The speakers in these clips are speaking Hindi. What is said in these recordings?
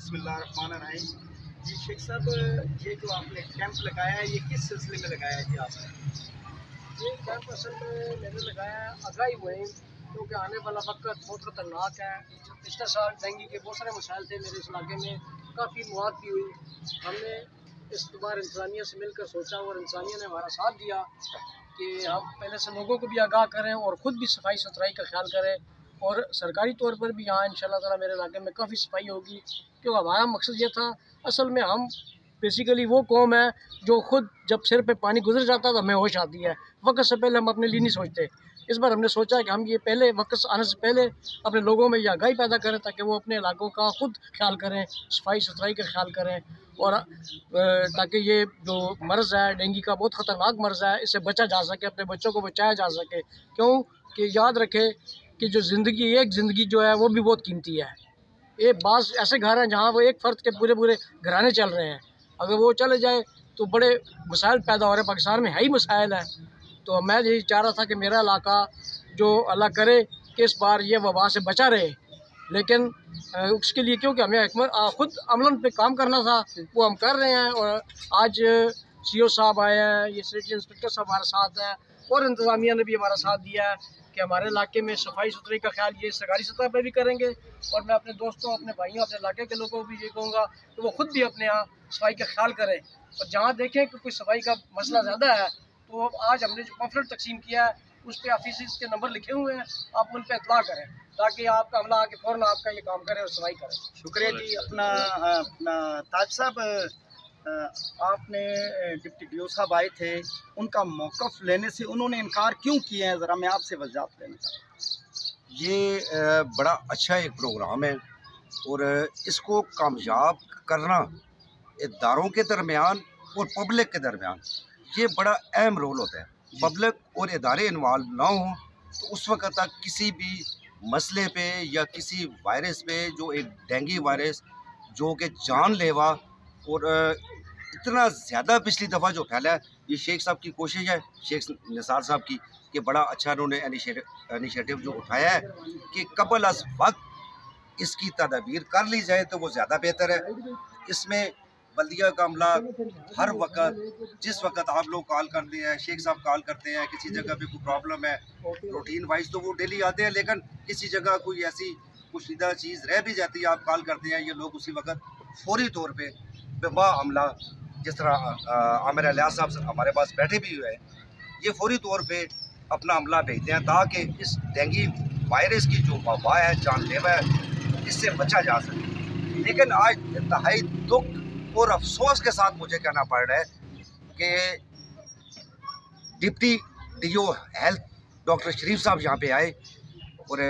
बिस्मिल्लाहिर्रहमानिर्रहीम। जी शेख साहब, ये जो आपने कैंप लगाया है, ये किस सिलसिले में लगाया है जी आपने? ये कैंप असल में मैंने लगाया है आगाही मुहिम, क्योंकि आने वाला वक्त बहुत ख़तरनाक है। पिछले साल डेंगू के बहुत सारे मसाइल थे मेरे इस इलाके में, काफ़ी मौत भी हुई। हमने इस बार इंसानियत से मिलकर सोचा और इंसानियत ने हमारा साथ दिया कि हम पहले से लोगों को भी आगाह करें और ख़ुद भी सफाई सुथराई का ख्याल करें। और सरकारी तौर पर भी यहाँ इंशाल्लाह ताला मेरे इलाके में काफ़ी सफाई होगी, क्योंकि हमारा मकसद ये था। असल में हम बेसिकली वो कौम है जो ख़ुद जब सिर पे पानी गुजर जाता है तो हमें होश आती है, वक्त से पहले हम अपने लिए नहीं सोचते। इस बार हमने सोचा कि हम ये पहले वक्त आने से पहले अपने लोगों में ये आगाही पैदा करें ताकि वो अपने इलाकों का ख़ुद ख्याल करें, सफाई सुथराई का ख्याल करें, और ताकि ये जो मर्ज़ है डेंगू का बहुत ख़तरनाक मर्ज़ है, इससे बचा जा सके, अपने बच्चों को बचाया जा सके। क्यों कि याद रखें कि जो ज़िंदगी, एक ज़िंदगी जो है वो भी बहुत कीमती है। ये बाज़ ऐसे घर हैं जहाँ वो एक फ़र्द के पूरे पूरे घराने चल रहे हैं, अगर वो चले जाए तो बड़े मसाइल पैदा हो रहे हैं। पाकिस्तान में है ही मसाइल है। तो मैं यही चाह रहा था कि मेरा इलाका जो अल्लाह करे कि इस बार ये वबा से बचा रहे, लेकिन उसके लिए क्योंकि हमें ख़ुद अमलन पे काम करना था, वो हम कर रहे हैं। और आज CO साहब आए हैं, ये सिटी इंस्पेक्टर साहब हमारे साथ हैं, और इंतज़ामिया ने भी हमारा साथ दिया है कि हमारे इलाके में सफाई सुथराई का ख्याल ये सरकारी सतह पर भी करेंगे। और मैं अपने दोस्तों, अपने भाइयों, अपने इलाके के लोगों को भी ये कहूँगा कि वो ख़ुद भी अपने यहाँ सफाई का ख्याल करें। और जहाँ देखें कि कोई सफाई का मसला ज़्यादा है तो आज हमने जो पम्फलेट तकसीम किया है उस पर ऑफिस के नंबर लिखे हुए हैं, आप उन पर इतला करें ताकि आपका अमला आके फ़ौरन आपका ये काम करे और सफाई करे। शुक्रिया जी। अपना ताज साहब, आपने डिप्टी DO साहब आए थे, उनका मौक़िफ़ लेने से उन्होंने इनकार क्यों किए हैं, ज़रा मैं आपसे वज़ाहत लेना चाहता हूँ। ये बड़ा अच्छा एक प्रोग्राम है और इसको कामयाब करना इदारों के दरमियान और पब्लिक के दरमियान ये बड़ा अहम रोल होता है। पब्लिक और इदारे इन्वॉल्व ना हों तो उस वक्त तक किसी भी मसले पे या किसी वायरस पे, जो एक डेंगू वायरस जो कि जानलेवा और इतना ज़्यादा पिछली दफ़ा जो फैला है, ये शेख साहब की कोशिश है, शेख निसार साहब की, कि बड़ा अच्छा उन्होंने इनिशिएटिव जो उठाया है कि कबल अज़ वक्त इसकी तदबीर कर ली जाए तो वो ज़्यादा बेहतर है। इसमें बल्दिया का अमला हर वक्त, जिस वक्त आप लोग कॉल करते हैं, शेख साहब कॉल करते हैं, किसी जगह पे कोई प्रॉब्लम है, रूटीन वाइज तो वो डेली आते हैं, लेकिन किसी जगह कोई ऐसी कुशीदा चीज़ रह भी जाती है, आप कॉल करते हैं, ये लोग उसी वक्त फौरी तौर पे बेबा अमला, जिस तरह आमिर अलियास साहब हमारे पास बैठे भी हुए हैं, ये फौरी तौर पे अपना अमला भेजते हैं ताकि इस डेंगू वायरस की जो वबा है, जानलेवा है, इससे बचा जा सके। लेकिन आज इंतहाई दुख और अफसोस के साथ मुझे कहना पड़ रहा है कि डिप्टी DO हेल्थ डॉक्टर शरीफ साहब यहाँ पे आए और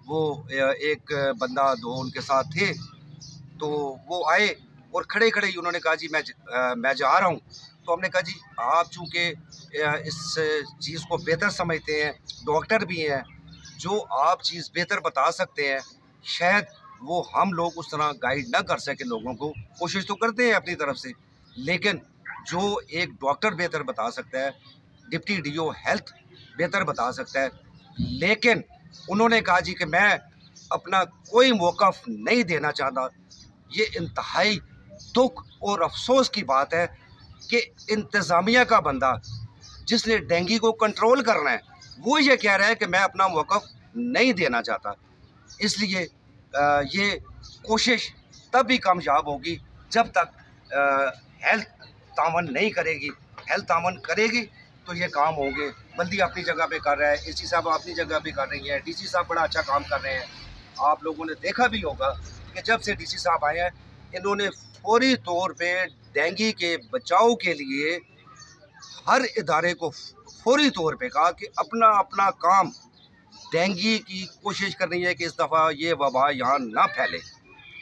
वो एक बंदा दो उनके साथ थे, तो वो आए और खड़े खड़े ही उन्होंने कहा जी मैं जा रहा हूँ। तो हमने कहा जी आप चूँकि इस चीज़ को बेहतर समझते हैं, डॉक्टर भी हैं, जो आप चीज़ बेहतर बता सकते हैं, शायद वो हम लोग उस तरह गाइड ना कर सके लोगों को, कोशिश तो करते हैं अपनी तरफ से, लेकिन जो एक डॉक्टर बेहतर बता सकता है, डिप्टी DO हेल्थ बेहतर बता सकता है। लेकिन उन्होंने कहा जी कि मैं अपना कोई मौक़िफ़ नहीं देना चाहता। ये इंतहाई दुख और अफसोस की बात है कि इंतज़ामिया का बंदा जिसने डेंगू को कंट्रोल करना है, वो ये कह रहा है कि मैं अपना मौक़िफ़ नहीं देना चाहता। इसलिए ये कोशिश तब भी कामयाब होगी जब तक हेल्थ तावन नहीं करेगी। हेल्थ तावन करेगी तो ये काम होंगे। बल्दी अपनी जगह पे कर रहा है, AC साहब अपनी जगह पे कर रही हैं, DC साहब बड़ा अच्छा काम कर रहे हैं। आप लोगों ने देखा भी होगा कि जब से DC साहब आए हैं, इन्होंने फौरी तौर पे डेंगू के बचाव के लिए हर इदारे को फौरी तौर पे कहा कि अपना अपना काम, डेंगू की कोशिश करनी है कि इस दफ़ा ये वबा यहाँ ना फैले,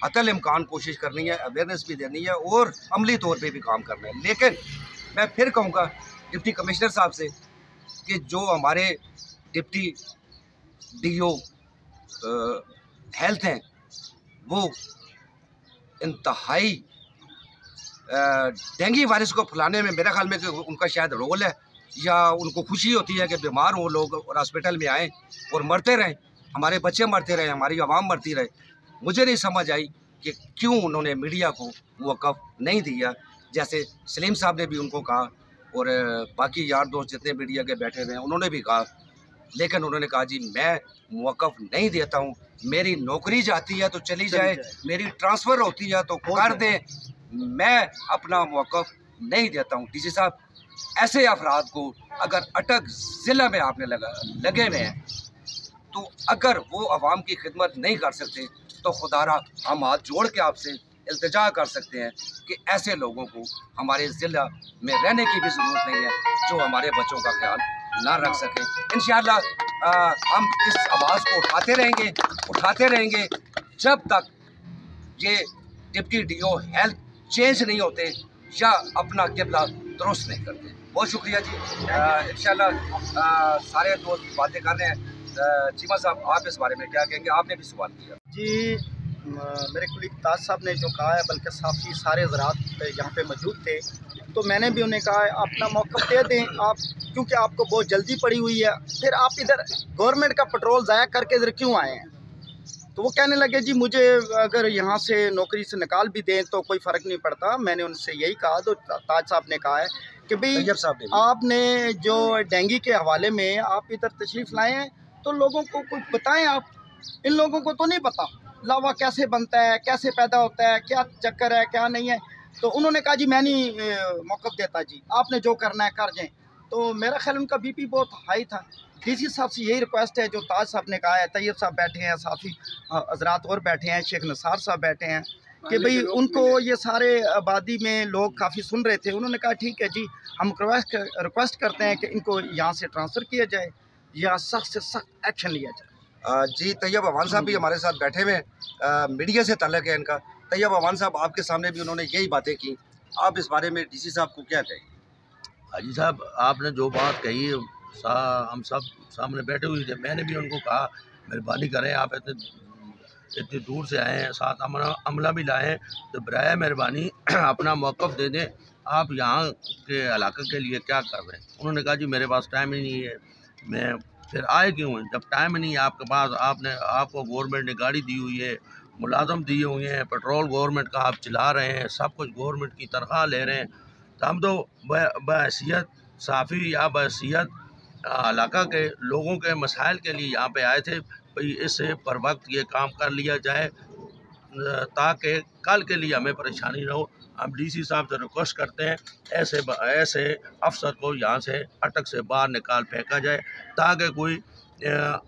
अतल इम्कान कोशिश करनी है, अवेयरनेस भी देनी है और अमली तौर पे भी काम करना है। लेकिन मैं फिर कहूँगा डिप्टी कमिश्नर साहब से कि जो हमारे डिप्टी DO हेल्थ हैं, वो इंतहाई डेंगू वायरस को फैलाने में मेरे ख्याल में उनका शायद रोल है, या उनको खुशी होती है कि बीमार हो लोग और हॉस्पिटल में आएँ और मरते रहें, हमारे बच्चे मरते रहे, हमारी आवाम मरती रहे। मुझे नहीं समझ आई कि क्यों उन्होंने मीडिया को मौक़िफ़ नहीं दिया। जैसे सलीम साहब ने भी उनको कहा और बाकी यार दोस्त जितने मीडिया के बैठे हुए हैं उन्होंने भी कहा, लेकिन उन्होंने कहा जी मैं मौक़िफ़ नहीं देता हूँ, मेरी नौकरी जाती है तो चली जाए, मेरी ट्रांसफ़र होती है तो कर दें, मैं अपना मौक़िफ़ नहीं देता हूँ। डीसी साहब, ऐसे अफराद को अगर अटक ज़िला में आपने लगे हुए हैं तो अगर वो आवाम की खिदमत नहीं कर सकते तो खुदारा हम हाथ जोड़ के आपसे इल्तिजा कर सकते हैं कि ऐसे लोगों को हमारे ज़िला में रहने की भी ज़रूरत नहीं है जो हमारे बच्चों का ख्याल ना रख सकें। इंशाअल्लाह हम इस आवाज़ को उठाते रहेंगे जब तक ये डिप्टी डीओ हेल्थ चेंज नहीं होते या अपना किबला दुरुस्त नहीं करते। बहुत शुक्रिया जी। इंशाअल्लाह सारे दोस्त बातें कर रहे हैं। चीमा साहब, आप इस बारे में क्या कहेंगे? आपने भी सवाल किया जी। मेरे कुलीग ताज साहब ने जो कहा है, बल्कि साफ़ी सारे हज़रात यहाँ पे मौजूद थे, तो मैंने भी उन्हें कहा है अपना मौक़िफ़ दे दें आप, क्योंकि आपको बहुत जल्दी पड़ी हुई है, फिर आप इधर गवर्नमेंट का पेट्रोल ज़ाया करके इधर क्यों आए हैं। तो वो कहने लगे जी मुझे अगर यहाँ से नौकरी से निकाल भी दें तो कोई फ़र्क नहीं पड़ता। मैंने उनसे यही कहा, तो ताज साहब ने कहा है कि भाई आपने जो डेंगू के हवाले में आप इधर तशरीफ़ लाए हैं तो लोगों को कुछ बताएं आप। इन लोगों को तो नहीं पता लावा कैसे बनता है, कैसे पैदा होता है, क्या चक्कर है, क्या नहीं है। तो उन्होंने कहा जी मैं नहीं मौक़िफ़ देता जी, आपने जो करना है कर जाएं। तो मेरा ख्याल उनका बीपी बहुत हाई था। डीसी साहब से यही रिक्वेस्ट है जो ताज साहब ने कहा है, तैयब साहब बैठे हैं, साफ़ी हज़रात और बैठे हैं, शेख नसार साहब बैठे हैं, कि भाई उनको ये सारे आबादी में लोग काफ़ी सुन रहे थे। उन्होंने कहा ठीक है जी, हम रिक्वेस्ट करते हैं कि इनको यहाँ से ट्रांसफ़र किया जाए या सख्त से सख्त एक्शन लिया जाए। जी, तैयब अवान साहब भी हमारे साथ बैठे हुए हैं, मीडिया से ताल्लुक़ है इनका। तैयब अवान साहब, आपके सामने भी उन्होंने यही बातें की, आप इस बारे में डीसी साहब को क्या कहें? हाजी साहब, आपने जो बात कही हम सब सामने बैठे हुए थे, मैंने भी उनको कहा मेहरबानी करें, आप इतनी दूर से आए हैं, साथ अमला भी लाए हैं, तो बराए मेहरबानी अपना मौक़िफ़ दे दें, आप यहाँ के इलाके के लिए क्या कर रहे हैं। उन्होंने कहा जी मेरे पास टाइम ही नहीं है, मैं फिर आए क्यों हैं जब टाइम नहीं है आपके पास। आपको गवर्नमेंट ने गाड़ी दी हुई है, मुलाजम दिए हुए हैं, पेट्रोल गवर्नमेंट का आप चला रहे हैं, सब कुछ गवर्नमेंट की तनख्वाह ले रहे हैं, तो हम तो बहैसियत साफ़ी या बहैसियत इलाका के लोगों के मसाइल के लिए यहाँ पे आए थे। भाई इससे पर वक्त ये काम कर लिया जाए ताकि कल के लिए हमें परेशानी न हो। हम डीसी साहब से रिक्वेस्ट करते हैं ऐसे अफसर को यहाँ से अटक से बाहर निकाल फेंका जाए ताकि कोई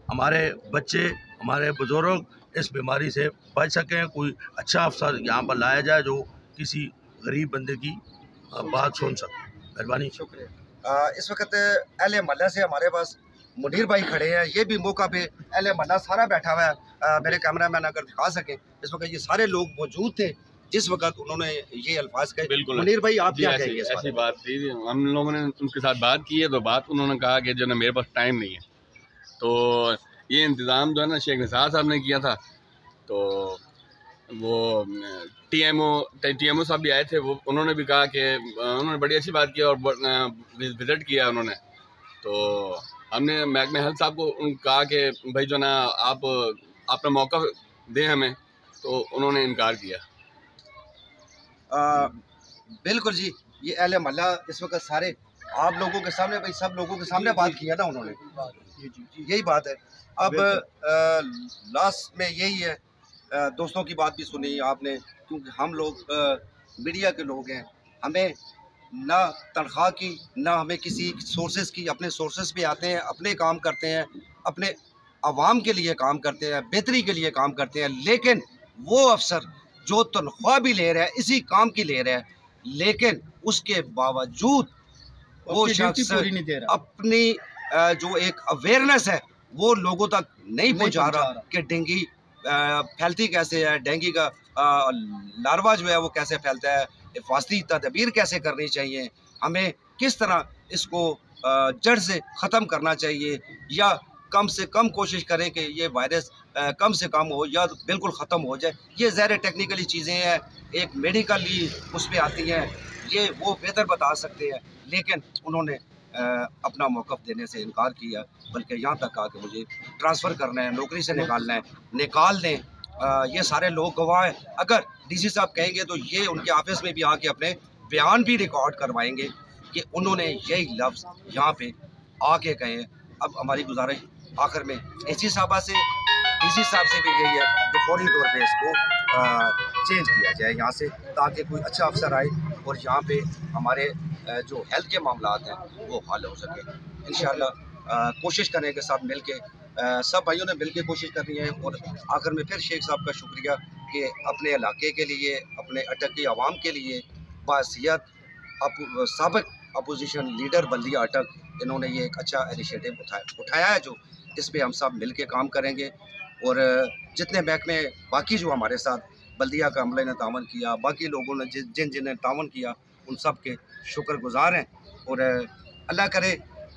हमारे बच्चे, हमारे बुज़ुर्ग इस बीमारी से बच सकें। कोई अच्छा अफसर यहाँ पर लाया जाए जो किसी गरीब बंदे की बात सुन सके। मेहरबानी, शुक्रिया। इस वक्त अहले महल्ला से हमारे पास मुनीर भाई खड़े हैं, ये भी मौका पे अहले महल्ला सारा बैठा हुआ है। मेरे कैमरामैन अगर दिखा सकें, इस वक्त ये सारे लोग मौजूद थे जिस वक्त उन्होंने ये अल्फाज कहे। बिल्कुल मुनीर भाई, आप क्या कहेंगे? ऐसी बात थी, हम लोगों ने उनके साथ बात की है, तो बात उन्होंने कहा कि जो ना मेरे पास टाइम नहीं है, तो ये इंतज़ाम जो है ना शेख निसार साहब ने किया था। तो वो टीएमओ साहब भी आए थे, वो उन्होंने भी कहा कि उन्होंने बड़ी अच्छी बात की और विज़िट किया उन्होंने। तो हमने महकमे हेल्थ साहब को कहा कि भाई जो ना आप अपना मौक़िफ़ दें हमें, तो उन्होंने इनकार किया। बिल्कुल जी, ये अहले महल्ला इस वक्त सारे आप लोगों के सामने, भाई सब लोगों के सामने बात किया ना उन्होंने, यही बात है। अब लास्ट में यही है, दोस्तों की बात भी सुनी आपने, क्योंकि हम लोग मीडिया के लोग हैं, हमें ना तनख्वाह की ना हमें किसी सोर्सेज की, अपने सोर्सेज पे आते हैं, अपने काम करते हैं, अपने आवाम के लिए काम करते हैं, बेहतरी के लिए काम करते हैं। लेकिन वो अफसर जो तनख्वाह भी ले रहा है, इसी काम की ले रहा है, लेकिन उसके बावजूद वो शख्स अपनी जो एक अवेयरनेस है वो लोगों तक नहीं पहुंचा रहा कि डेंगू फैलती कैसे है, डेंगू का लार्वा जो है वो कैसे फैलता है, हिफाजती तदबीर कैसे करनी चाहिए, हमें किस तरह इसको जड़ से ख़त्म करना चाहिए, या कम से कम कोशिश करें कि ये वायरस कम से कम हो या बिल्कुल ख़त्म हो जाए। ये ज़ाहिर टेक्निकली चीज़ें हैं, एक मेडिकली उस पर आती हैं, ये वो बेहतर बता सकते हैं, लेकिन उन्होंने अपना मौक़िफ़ देने से इनकार किया, बल्कि यहाँ तक कहा कि मुझे ट्रांसफ़र करना है, नौकरी से निकालना है, निकाल दें ये सारे लोग गवाह हैं। अगर डीसी साहब कहेंगे तो ये उनके ऑफिस में भी आके अपने बयान भी रिकॉर्ड करवाएंगे कि उन्होंने यही लफ्ज़ यहाँ पे आके कहे हैं। अब हमारी गुजारिश आखिर में एसी साहबा से, डीसी साहब से भी यही है कि फौरी तौर पे इसको चेंज किया जाए यहाँ से, ताकि कोई अच्छा अफसर आए और यहाँ पे हमारे जो हेल्थ के मामला हैं वो हल हो सके। इंशाल्लाह कोशिश करने के साथ मिल के सब भाइयों ने मिल के कोशिश करनी है। और आखिर में फिर शेख साहब का शुक्रिया कि अपने इलाके के लिए, अपने अटक की आवाम के लिए बासियत साबिक अपोजिशन लीडर बल्दिया अटक, इन्होंने ये एक अच्छा इनिशिएटिव उठाया है, जो इस पर हम सब मिल के काम करेंगे। और जितने महकमे बाकी जो हमारे साथ बल्दिया का अमले ने तावन किया, बाकी लोगों ने जिन्हें तावन किया, उन सब के शुक्रगुजार हैं। और अल्लाह करे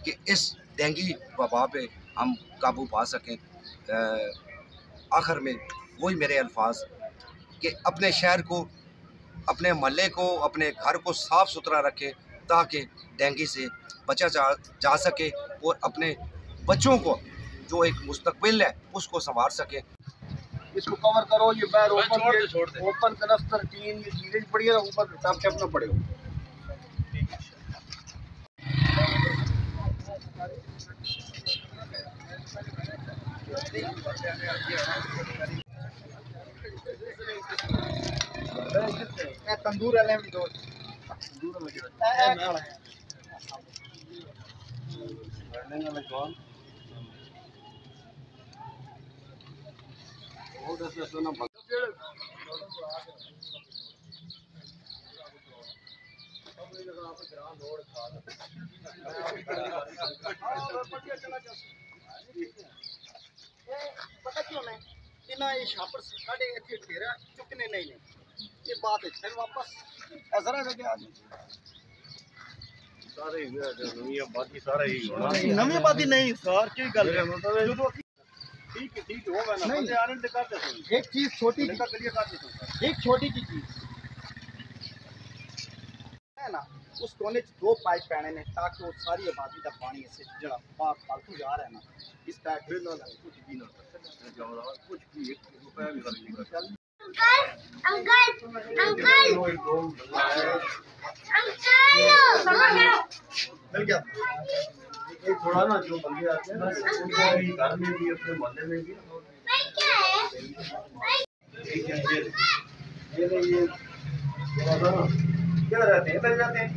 कि इस डेंगू वबा पे हम काबू पा सकें। आखिर में वही मेरे अल्फाज कि अपने शहर को, अपने महल्ले को, अपने घर को साफ़ सुथरा रखें ताकि डेंगू से बचा जा सके और अपने बच्चों को जो एक मुस्तकबिल है उसको संवार सके। इसको कवर करो, ये पैर ओपन कनफ्तर टीन ये चीज़ें पड़ी है, ऊपर टप छपना पड़ेगा। तंदूर वाले में दो पता क्यों नहीं इना ये छापर साढ़े इतने ठेरा चुकने नहीं ने ये बात है। फिर वापस जरा जगह आ सारे नवी आबादी सारा ही नवी आबादी नहीं सर की गल है ठीक हो गया ना बंदे आने कर दे। एक चीज छोटी का करिए कर दे, एक छोटी सी चीज है ना, उस कोने दो पाइप पैने ने ताकि वो सारी आबादी का पानी ऐसे जड़ा बाहर फालतू जा रहा है ना, इस टाइप फिर ना कुछ भी ना जाओ कुछ भी एक रुपया भी नहीं कर। मिल गया थोड़ा ना जो बंदे आते हैं ना उनको घर में भी अपने मोहल्ले में भी ये क्या रहते हैं इधर जाते हैं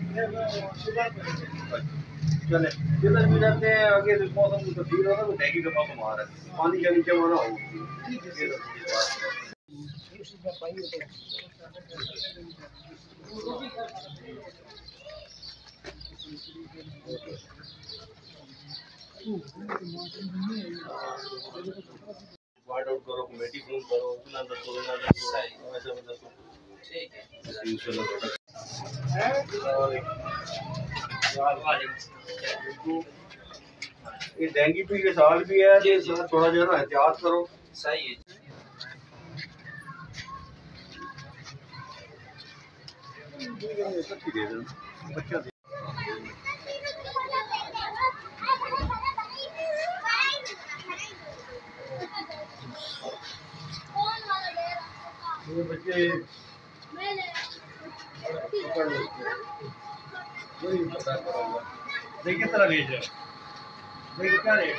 चले इधर भी जाते हैं। आगे मौसम तो ठीक होगा, तो डेंगू का मौसम आ रहा है, पानी का नीचे वाला हो वार्ड आउट करो, कमेटी फॉर्म करो, ना दसो ना दसो ऐसा दसो ठीक है। ये डेंगू पिछले साल भी है, थोड़ा जो है एहतियात करो। सही है बच्चा ये बच्चे देखिए तरह रेट है, देखिए क्या रेट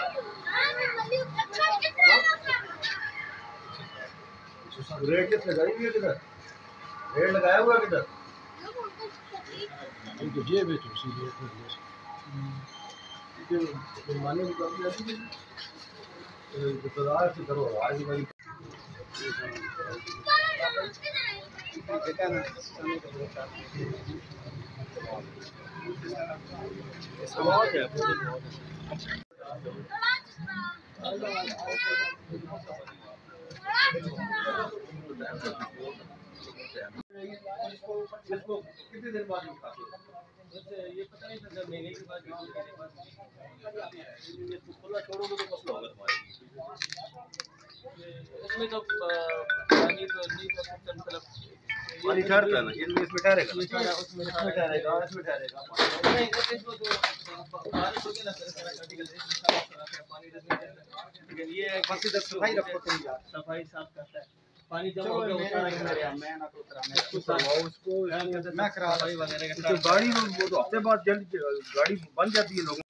रेट कितने लगाई हुई किधर रेट लगाया हुआ किधर इनको जे बेचो सीधे माने भी काफी आती है गुजरात से करो आज भाई समाज है कितने देर बाद ये पता नहीं था, महीने के बाद खुला छोड़ोगे तो मसला होगा तुम्हारे। इसमें तो पानी तो नहीं कर सकते, मतलब पानी ठहरता है ना, इसमें ठहरेगा, उसमें ठहरेगा, इसमें ठहरेगा नहीं, इसमें तो बारिश होगी ना पानी, लेकिन ये सफाई रखो तुम यार, सफाई साफ करता है। पानी जमा हो गया वो सारा मेरे यहाँ मैं ना तो करा उसको मैं करा सफाई वगैरह का तो गाड़ी में वो तो हफ्ते बाद जल्द गाड़ी बन जाती है लोगों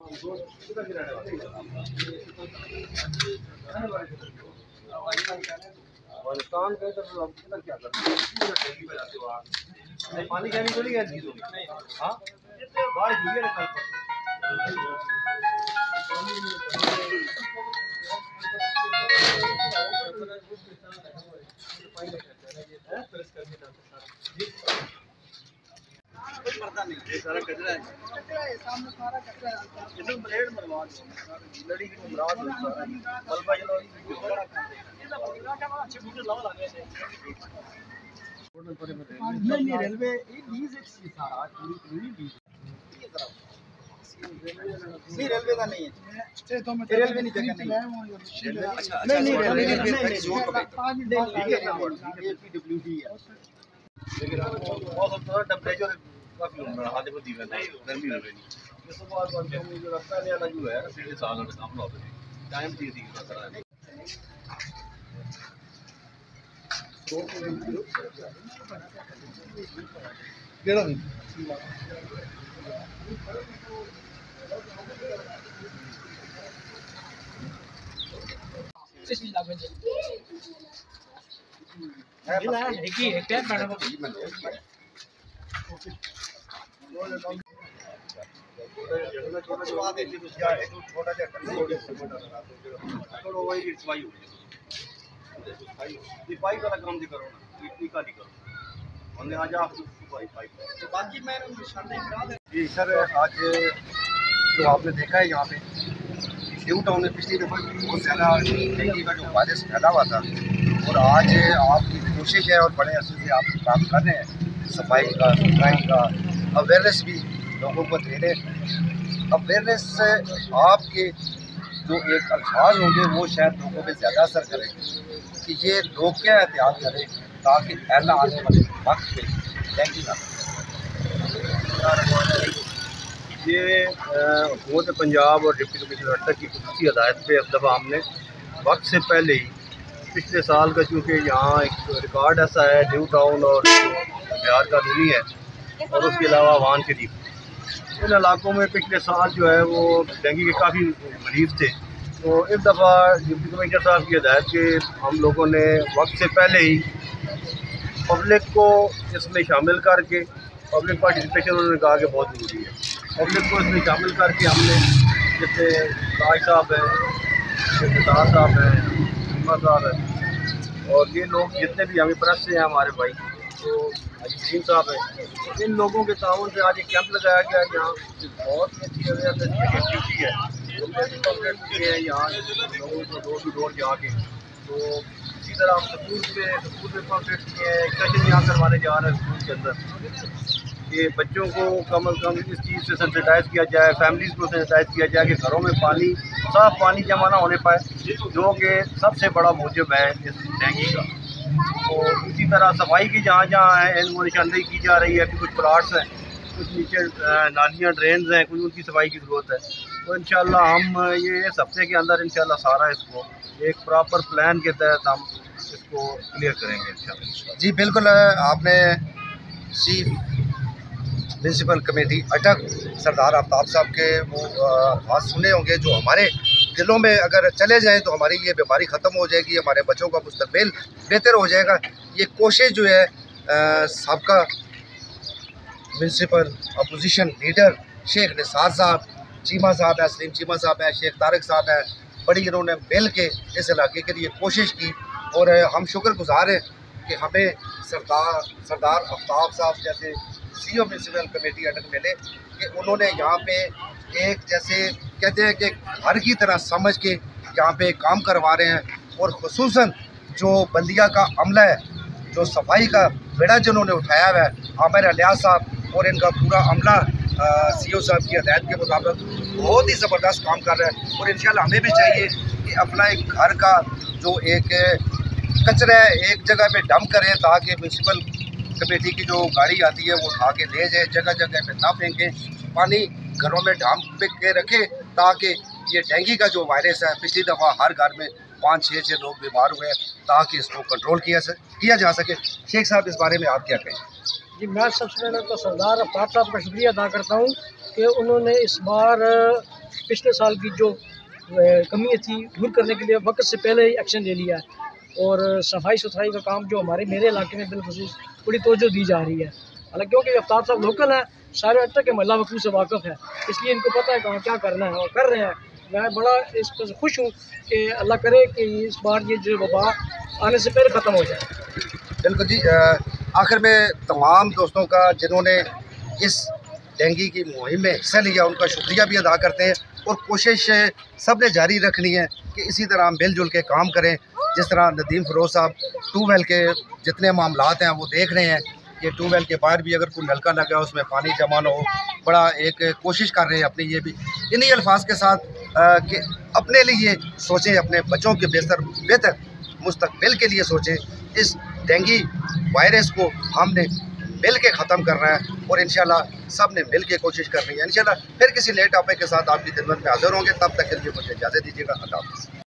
अफगानिस्तान गए तो आप किधर क्या करते हो? पानी कहनी तो नहीं गया चीज़ों में। हाँ बारिश हुई है ना कल कोई मरता नहीं, ये सारा कचरा है, सामने सारा कचरा है, इसमें ब्लेड मरवा दो, लड़ी की मरवा दो, बल्बा जलो, अच्छे बूटे लगा लगे थे। नहीं रेलवे ये लीज है सारा पूरी लीज नहीं रेलवे का नहीं है, रेलवे नहीं जगह नहीं, नहीं रेलवे ये पीडब्ल्यूडी है। लेकिन मौसम थोड़ा टेम्परेचर काफ़ी हाथ में दीवा नहीं गर्मी हो गई इस बार मुझे लगता है वाला जो है पिछले साल का काम हो गया टाइम दी थी करा है केड़ा नहीं देखिए क्या मैडम पाइप वाला काम करो ना इतनी का नहीं करो हमने आज आप पाइप बाकी मैं निशान करा दे। जी सर, आज जो आपने देखा है यहाँ पे न्यू टाउन में पिछली दफ़ा बहुत ज़्यादा डेंगू का जो वायरस फैला हुआ था और आज आपकी कोशिश है और बड़े अरसे से आप काम कर रहे हैं सफाई का सुथराई का अवेयरनेस भी लोगों को दे रहे हैं। अवेयरनेस से आपके जो एक अल्फाज होंगे वो शायद लोगों पे ज़्यादा असर करेंगे कि ये लोग क्या एहतियात करें ताकि पहला आने वाले वक्त पे डेंगू ना ये हुकूमत पंजाब और डिप्टी कमिश्नर अटक की खुसूसी हदायत पे अब दफ़ा हमने वक्त से पहले ही पिछले साल का, चूँकि यहाँ एक रिकॉर्ड ऐसा है न्यू टाउन और बिहार का दूनी है और उसके अलावा वान शरीफ, इन इलाकों में पिछले साल जो है वो डेंगू के काफ़ी मरीज थे। तो इस दफ़ा डिप्टी कमिश्नर साहब की हदायत के हम लोगों ने वक्त से पहले ही पब्लिक को इसमें शामिल करके पब्लिक पार्टिसिपेशन उन्होंने कहा कि बहुत ज़रूरी है, पब्लिक को इसमें शामिल करके हमने जैसे राज साहब हैं, सितार साहब हैं, साहब है और ये लोग जितने भी हमें प्रेस से हैं हमारे भाई तो अजीम साहब हैं, इन लोगों के ताउन से आज एक कैंप लगाया गया। यहाँ बहुत ही अच्छी अवेयरनेस ड्यूटी है यहाँ लोगों को डोर टू डोर जाके। तो इसी तरह हम स्कूल में कॉन्फ्रेंस किए हैं, एक सेशन यहाँ करवाने जा रहे हैं स्कूल के अंदर कि बच्चों को कम अज़ कम इस चीज़ से सेंसिटाइज़ किया जाए, फैमिलीज़ को सेंसिटाइज़ किया जाए कि घरों में पानी साफ़ पानी जमा ना होने पाए जो कि सबसे बड़ा मूजब है इस डेंगू का। तो इसी तरह सफाई की जहाँ जहाँ है इनको निशानदेही की जा रही है कि कुछ प्लाट्स हैं, कुछ नीचे नालियाँ ड्रेन्स हैं, कुछ उनकी सफाई की ज़रूरत है। तो इंशाल्लाह हम ये इस हफ्ते के अंदर इंशाल्लाह सारा इसको एक प्रॉपर प्लान के तहत हम इसको क्लियर करेंगे इंशाल्लाह। जी बिल्कुल, आपने चीफ म्यूनसिपल कमेटी अटक सरदार आफ्ताब साहब के वो बात सुने होंगे जो हमारे दिलों में अगर चले जाएं तो हमारी ये बीमारी ख़त्म हो जाएगी, हमारे बच्चों का मुस्तकबिल बेहतर हो जाएगा। ये कोशिश जो है सबका municipal opposition leader Sheikh Nisar साहब, चीमा साहब है, सलीम चीमा साहब है, शेख तारिक साहब है, बड़ी इन्होंने मिल के इस इलाके के लिए कोशिश की और हम शुक्रगुजार हैं कि हमें सरदार आफ्ताब साहब जैसे CEO म्यूनसिपल कमेटी अटक मिले कि उन्होंने यहाँ पे एक जैसे कहते हैं कि घर की तरह समझ के यहाँ पे काम करवा रहे हैं और ख़ुसूसन जो बल्दिया का अमला है, जो सफाई का बेड़ा जिन्होंने उठाया हुआ है आमिर अलियास साहब और इनका पूरा अमला CEO साहब की हदायत के मुताबिक बहुत ही ज़बरदस्त काम कर रहा है। और इंशाल्लाह हमें भी चाहिए कि अपना एक घर का जो एक कचरा है एक जगह पे डंप करें ताकि म्यूनसिपल कमेटी की जो गाड़ी आती है वो उठा के ले जाए, जगह जगह पे ना फेंके, पानी घरों में ढांप के रखे ताकि ये डेंगू का जो वायरस है पिछली दफ़ा हर घर में 5-6 लोग बीमार हुए ताकि इसको कंट्रोल किया सके। किया जा सके। शेख साहब, इस बारे में आप क्या कहें? जी, मैं सबसे पहले तो सरदार अफ्ताब साहब का शुक्रिया अदा करता हूँ कि उन्होंने इस बार पिछले साल की जो कमी थी दूर करने के लिए वक्त से पहले ही एक्शन ले लिया है और सफाई सुथराई का काम जो मेरे इलाके में बिलखुसूस बड़ी तवज्जो दी जा रही है। हालांकि क्योंकि अफ्ताब साहब लोकल हैं, सारे अट्टा के महल्ला वकूल से वाकिफ़ है, इसलिए इनको पता है कहाँ क्या करना है और कर रहे हैं। मैं बड़ा इस पर खुश हूँ कि अल्लाह करे कि इस बार ये जो वबा आने से पहले ख़त्म हो जाए। बिल्कुल जी। आखिर में तमाम दोस्तों का जिन्होंने इस डेंगू की मुहिम में हिस्सा लिया उनका शुक्रिया भी अदा करते हैं और कोशिश सब ने जारी रखनी है कि इसी तरह हम मिलजुल के काम करें। जिस तरह नदीम फ़िरोज़ साहब ट्यूबवेल के जितने मामलात हैं वो देख रहे हैं कि ट्यूबवेल के बाहर भी अगर कोई नलका लगा उसमें पानी जमा ना हो, बड़ा एक कोशिश कर रहे हैं अपनी। ये भी इन्हीं अल्फाज के साथ कि अपने लिए सोचें, अपने बच्चों के बेहतर मुस्तकबिल के लिए सोचें। इस डेंगू वायरस को हमने मिल के ख़त्म करना है और इंशाल्लाह सब ने मिल के कोशिश करनी है। इंशाल्लाह फिर किसी नए टॉपिक के साथ आपकी खिदमत में हाज़िर होंगे। तब तक के लिए मुझे इजाज़त दीजिएगा। अल्लाह हाफ़िज़।